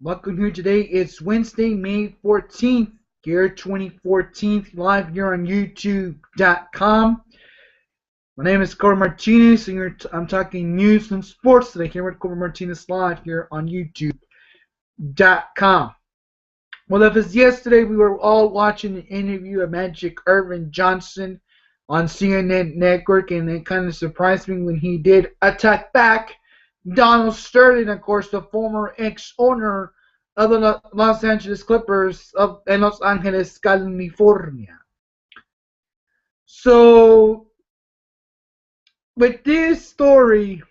Welcome here today. It's Wednesday, May 14th, year 2014, live here on YouTube.com. My name is Coropal Martinez, and I'm talking news and sports today here with Coropal Martinez live here on YouTube.com. Well, if it's yesterday, we were all watching an interview of Magic Irvin Johnson on CNN Network, and it kind of surprised me when he did attack back Donald Sterling, of course, the former ex-owner of the Los Angeles Clippers in Los Angeles, California. So, with this story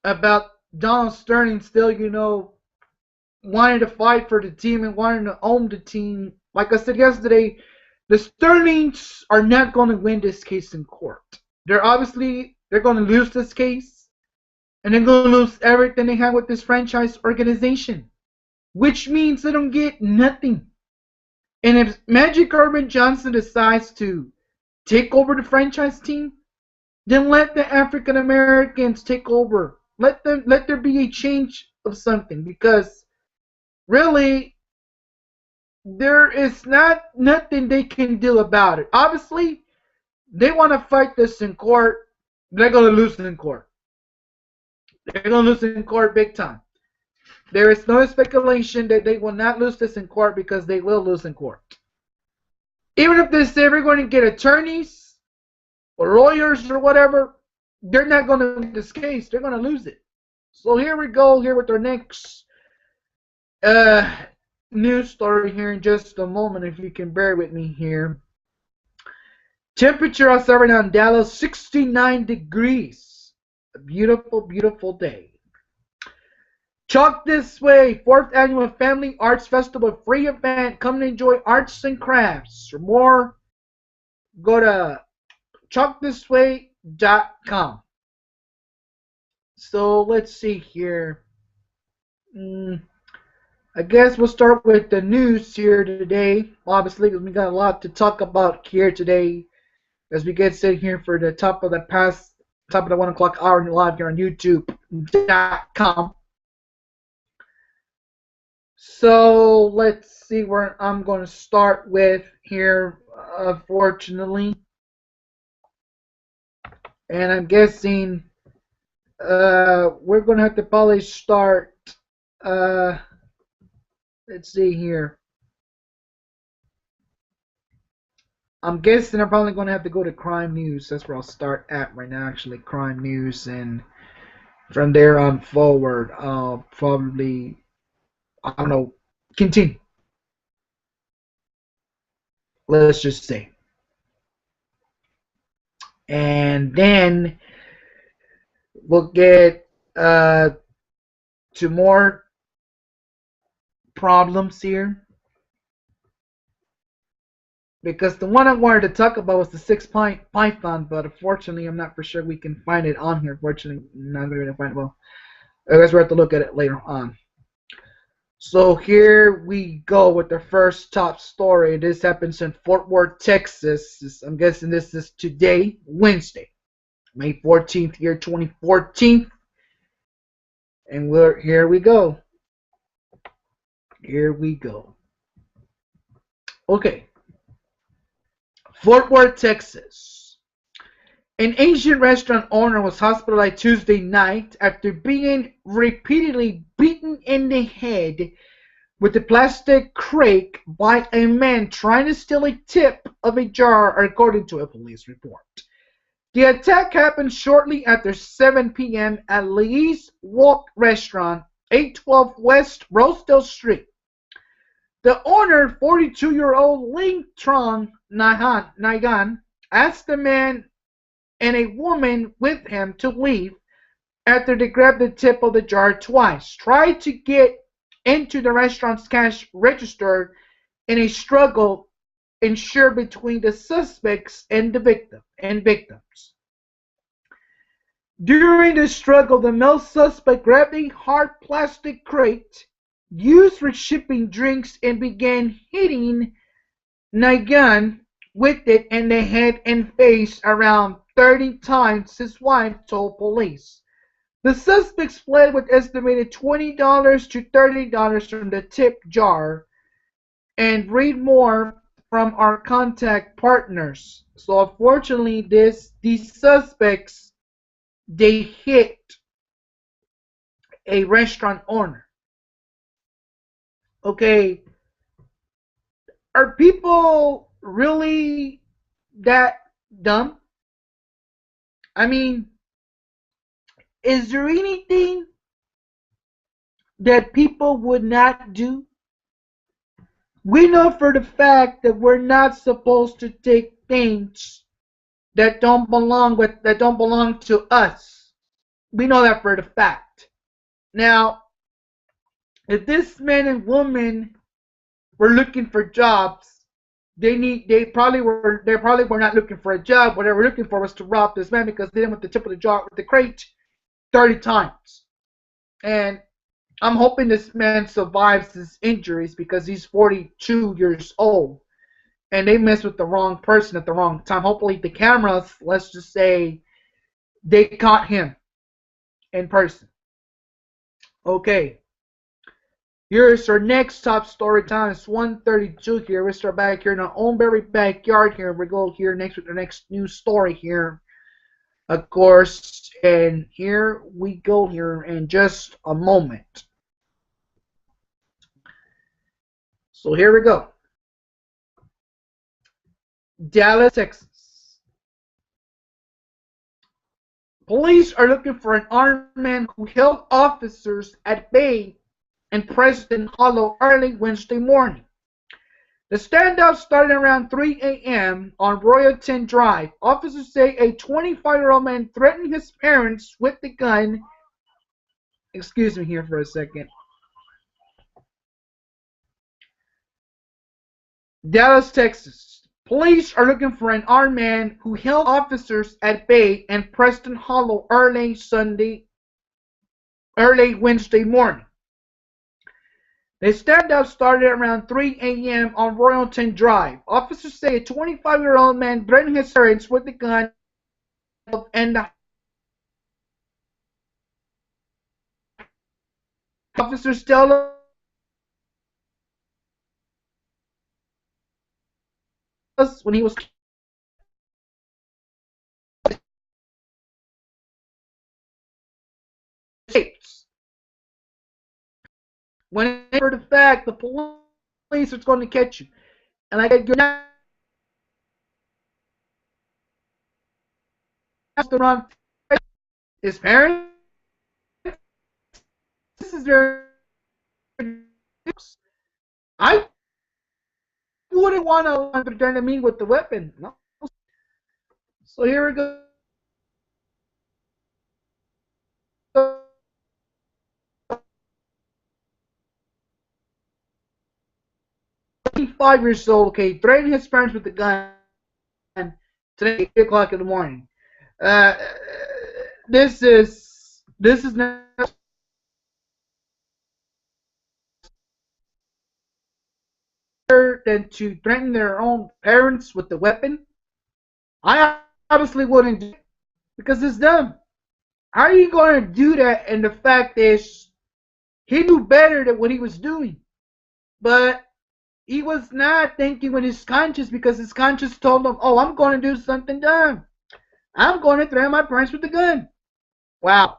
about Donald Sterling still, wanting to fight for the team and wanting to own the team, like I said yesterday, the Sterlings are not going to win this case in court. They're going to lose this case. And they're going to lose everything they have with this franchise organization, which means they don't get nothing. And if Magic Irvin Johnson decides to take over the franchise team, then let the African Americans take over. Let there be a change of something, because really there is nothing they can do about it. Obviously, they want to fight this in court. They're going to lose in court. They're going to lose in court big time. There is no speculation that they will not lose this in court, because they will lose in court. Even if they say we're going to get attorneys or lawyers or whatever, they're not going to win this case. They're going to lose it. So here we go here with our next news story here in just a moment, if you can bear with me here. Temperature outside right now in Dallas, 69 degrees. A beautiful, beautiful day. Chalk This Way, 4th Annual Family Arts Festival free event. Come and enjoy arts and crafts. For more, go to chalkthisway.com. So let's see here. I guess we'll start with the news here today. Obviously, because we got a lot to talk about here today as we get set here for the top of the 1 o'clock hour live here on YouTube.com. So let's see where I'm going to start with here, unfortunately. And I'm guessing we're going to have to probably start, let's see here. I'm guessing I'm probably going to have to go to crime news. That's where I'll start at right now, actually, crime news. And from there on forward, I'll probably, I don't know, continue. Let's just say. And then we'll get to more problems here. Because the one I wanted to talk about was the 6-point python, but unfortunately, I'm not for sure we can find it on here. Unfortunately, I'm not going to find it. Well, I guess we'll have to look at it later on. So here we go with the first top story. This happens in Fort Worth, Texas. I'm guessing this is today, Wednesday, May 14th, year 2014. And here we go. Here we go. Okay. Fort Worth, Texas. An Asian restaurant owner was hospitalized Tuesday night after being repeatedly beaten in the head with a plastic crate by a man trying to steal a tip of a jar, according to a police report. The attack happened shortly after 7 p.m. at Lee's Walk Restaurant, 812 West Rosedale Street. The owner, 42-year-old Ling Trong Naigan, asked the man and a woman with him to leave after they grabbed the tip of the jar twice, tried to get into the restaurant's cash register in a struggle ensured between the suspects and the victims. During the struggle, the male suspect grabbed a hard plastic crate used for shipping drinks and began hitting Naigan with it in the head and face around 30 times, his wife told police. The suspects fled with estimated $20 to $30 from the tip jar, and read more from our contact partners. So unfortunately, these suspects, they hit a restaurant owner. Okay, are people really that dumb? I mean, is there anything that people would not do? We know for the fact that we're not supposed to take things that don't belong to us. We know that for the fact. Now, if this man and woman were looking for jobs, they probably were not looking for a job. What they were looking for was to rob this man because they didn't want the tip of the jar with the crate 30 times. And I'm hoping this man survives his injuries because he's 42 years old and they messed with the wrong person at the wrong time. Hopefully the cameras, let's just say, they caught him in person. Okay. Here's our next top story time. It's 1:32 here. We start back here in our own very backyard here. We go here next with the next news story here, of course. And here we go here in just a moment. So here we go. Dallas, Texas. Police are looking for an armed man who held officers at bay in Preston Hollow early Wednesday morning. The standoff started around 3 a.m. on Royalton Drive. Officers say a 25-year-old man threatened his parents with the gun. Excuse me here for a second. Dallas, Texas. Police are looking for an armed man who held officers at bay in Preston Hollow early Wednesday morning. The standoff started around 3 a.m. on Royalton Drive. Officers say a 25-year-old man threatened his parents with a gun and the officers tell us when he was tapes. When for the fact the police are going to catch you. And like you're not the wrong his parents. This is very I wouldn't want to pretend to me with the weapon. No. So here we go. 5 years old, okay, threatening his parents with a gun today, 8 o'clock in the morning. Uh, this is not better than to threaten their own parents with a weapon. I obviously wouldn't do it because it's dumb. How are you going to do that? And the fact is, he knew better than what he was doing, but he was not thinking with his conscience because his conscience told him, "Oh, I'm going to do something dumb. I'm going to threaten my parents with a gun." Wow.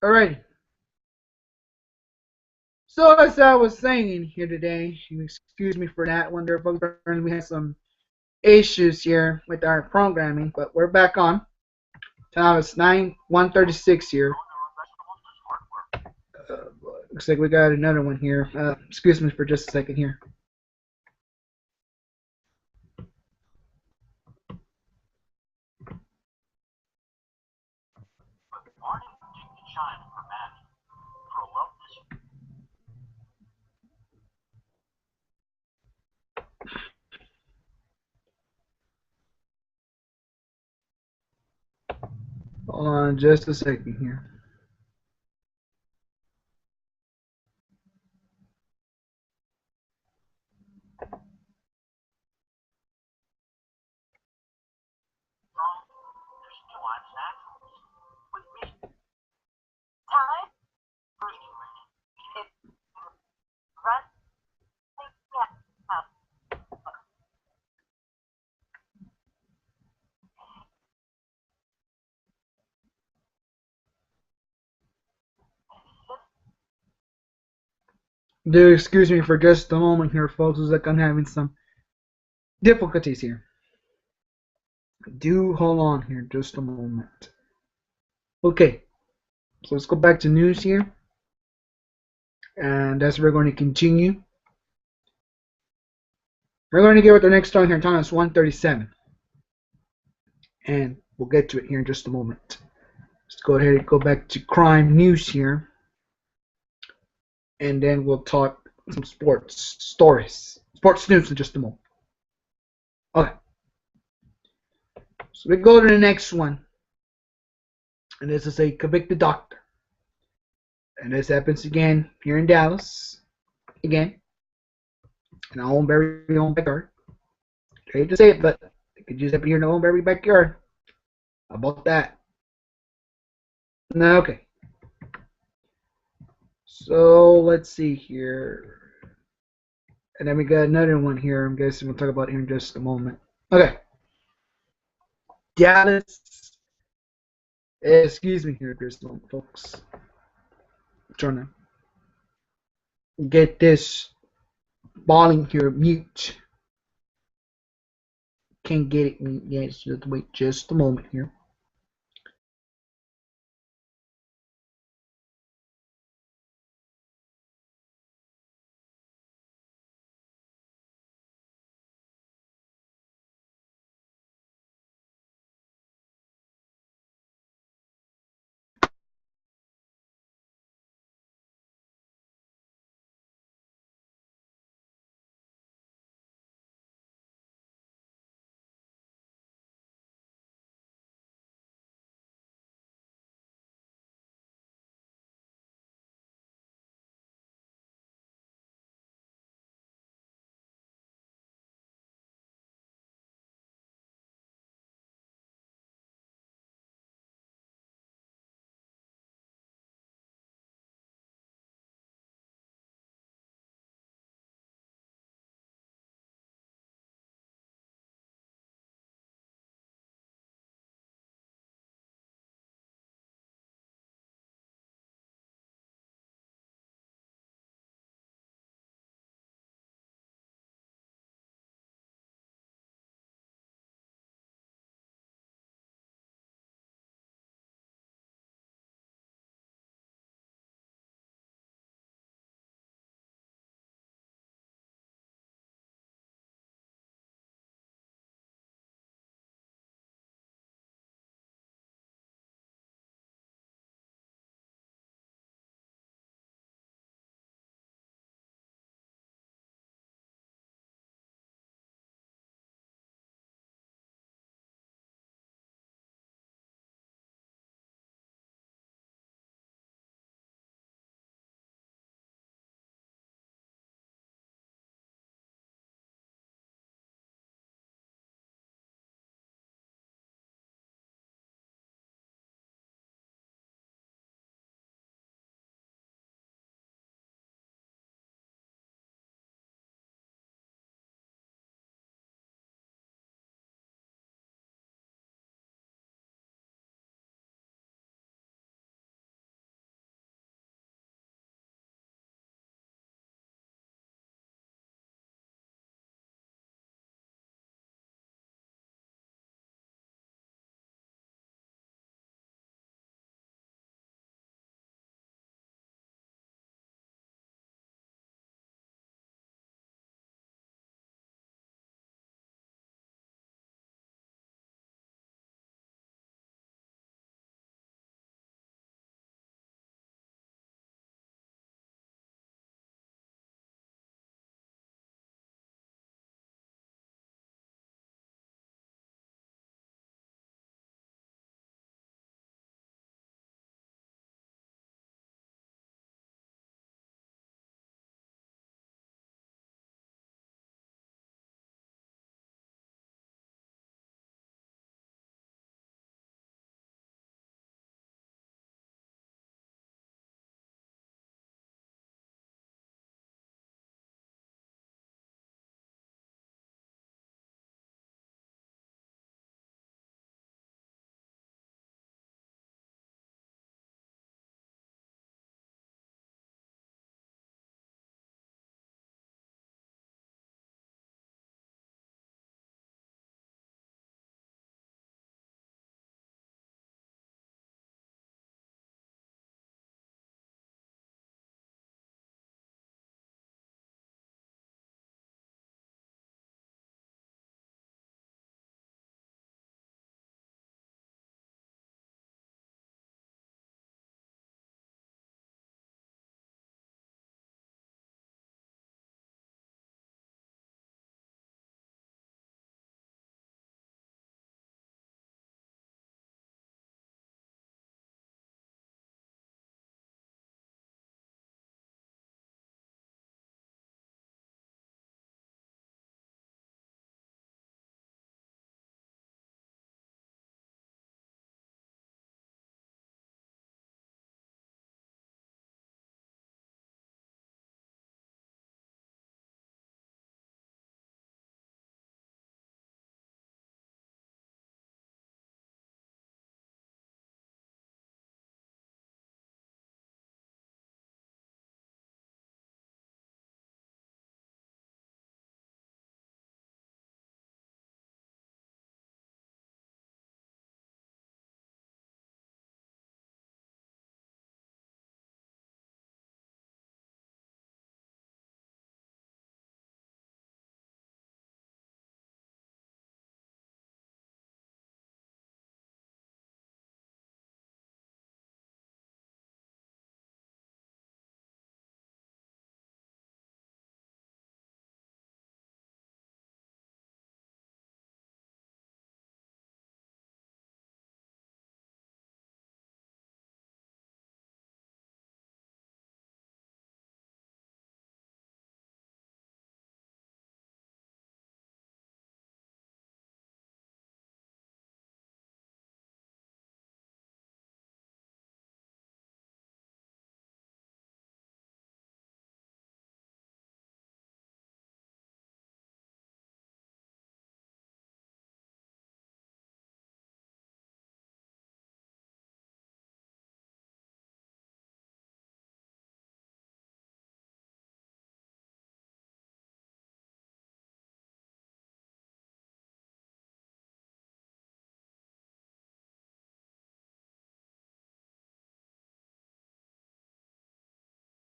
All right. So as I was saying here today, you excuse me for that one there, folks. We had some issues here with our programming, but we're back on. Now it's 1:36 here. Looks like we got another one here. Excuse me for just a second here. Hold on just a second here. Do excuse me for just a moment here, folks. Looks like I'm having some difficulties here. Do hold on here just a moment. Okay, so let's go back to news here. And as we're going to continue, we're going to get with the next song here. Time is 1:37. And we'll get to it here in just a moment. Let's go ahead and go back to crime news here. And then we'll talk some sports stories. Sports news in just a moment. Okay. So we go to the next one. And this is a convicted doctor. And this happens again here in Dallas. Again. In our own very own backyard. I hate to say it, but it could just happen here in our own very backyard. How about that? Okay. So let's see here. And then we got another one here. I'm guessing we'll talk about here in just a moment. Okay. Dallas. Excuse me here, just a moment, folks. I'm trying to get this volume here mute. Can't get it mute yet. So just wait just a moment here.